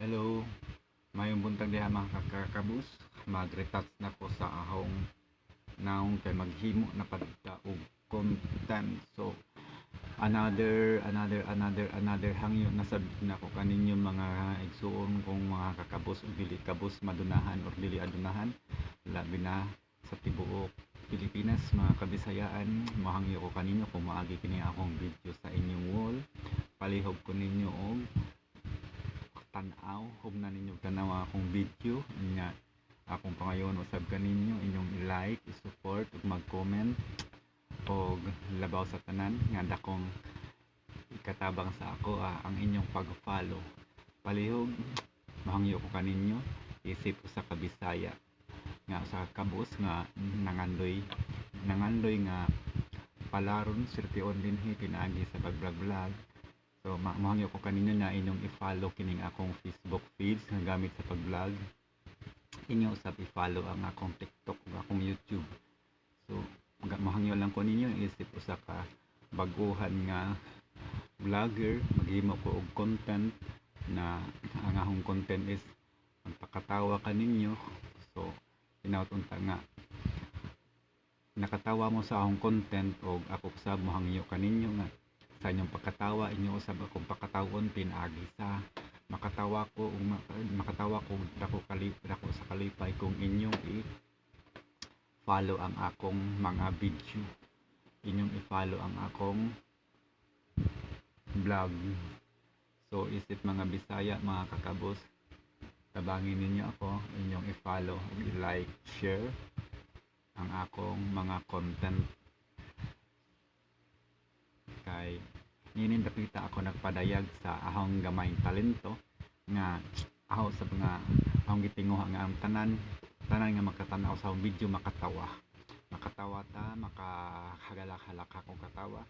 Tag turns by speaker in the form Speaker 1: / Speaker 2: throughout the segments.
Speaker 1: Hello, mayong buntag diha mga kakabus. Mag-retouch na ko sa ahong naong kay maghimo na padta og content. So another hangyo na sad na ko kaninyo mga igsuon kong mga kakabus ug dili kabus madunahan or dili adunahan, labi na sa tibuok Pilipinas, mga kabisayaan. Mahangyo ko kaninyo kung maagi kini akong video sa inyong wall. Palihog ko ninyo og tanaw, hug na ninyo tanaw akong video nga akong pangayon usab kaninyo inyong i-like, i-support ug mag-comment og labaw sa tanan nga dakong ikatabang sa ako ang inyong pag-follow. Palihog mahangyo ko kaninyo isip sa kabisaya nga sa kabus nga nangandoy nga palaron sirtion dinhi pinaagi sa pag-vlog. So mahangyo ko kaninyo na inyong i-follow kining akong Facebook page nga gamit sa pag-vlog. Inyo usab i-follow ang akong TikTok ug akong YouTube. So mahangyo lang ko ninyo isip usa ka baguhan nga vlogger, maghimo ko og content na ang akong content is magpakatawa kaninyo. So hinaut unta nga nakatawa mo sa akong content og ako usab mahangyo kaninyo nga sa inyong pagkatawa inyo usab akong pakatawon pinaagi sa makatawa ko dako sa kalipay kung inyong i-follow ang akong mga video, inyong i-follow ang akong vlog. So isip mga Bisaya, mga kakabos, tabangin ninyo ako, inyong i-follow, i-like, share ang akong mga content. Kay ninin dapita ako nagpadayag sa ahong gamayng talento nga aho sa mga ahong gitinguha nga ang tanan nga makatanaw sa akong video makatawa ta, makahagalak-halak akong katawa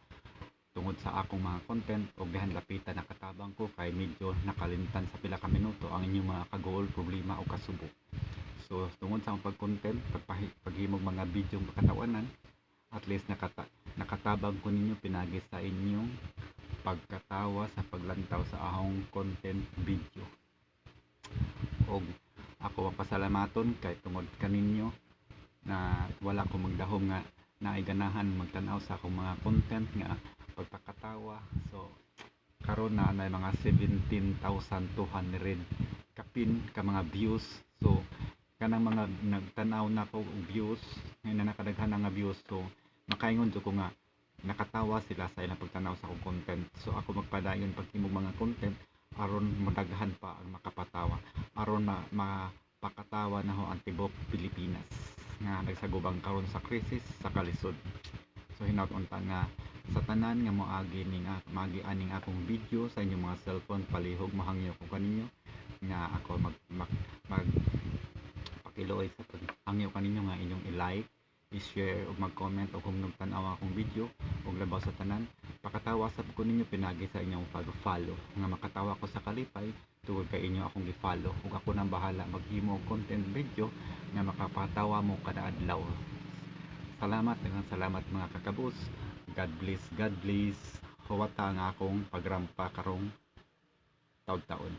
Speaker 1: tungod sa akong mga content og dihan lapitan nakatabang ko kay medyo nakalimtan sa pila ka minuto ang inyong mga kagol, problema o kasubo. So tungod sa akong pag-content, paghimog mga video makatawanan, at least nakatabang ko ninyo pinagi sa inyong pagkatawa sa paglantaw sa ahong content video. Og ako pasalamaton kay tungod kaninyo na wala ko magdahom nga naiganahan magtanaw sa akong mga content nga pagpakatawa. So karon na mga 17,200 kapin ka mga views. So kanang mga nagtanaw na ko views nga nakadaghan nga views, so makaingon ko nga nakatawa sila sa ilang pagtanaw sa akong content. So ako magpadayon paghimog mga content aron madaghan pa ang makapatawa, aron mapakatawa na ho ang tibuok Pilipinas nga nagsagubang karon sa krisis sa kalisod. So hinaut unta nga sa tanan nga moagi magi aning akong video sa inyong mga cellphone, palihog mahangyo ko kaninyo nga ako mag pakiluoy sa paghangyo kaninyo nga inyong i-like, i-share ug mag-comment ug kung nagtan-aw akong video ug labaw sa tanan pakatawa sa ko ninyo pinagi sa inyong pag-follow nga makatawa ko sa kalipay tungod kay inyo akong gi-follow ug ako nang bahala maghimo og content video nga makapatawa mo kada adlaw. Salamat, daghang salamat mga kakabus. God bless. Huwata nga akong pagrampa karong taud-taon.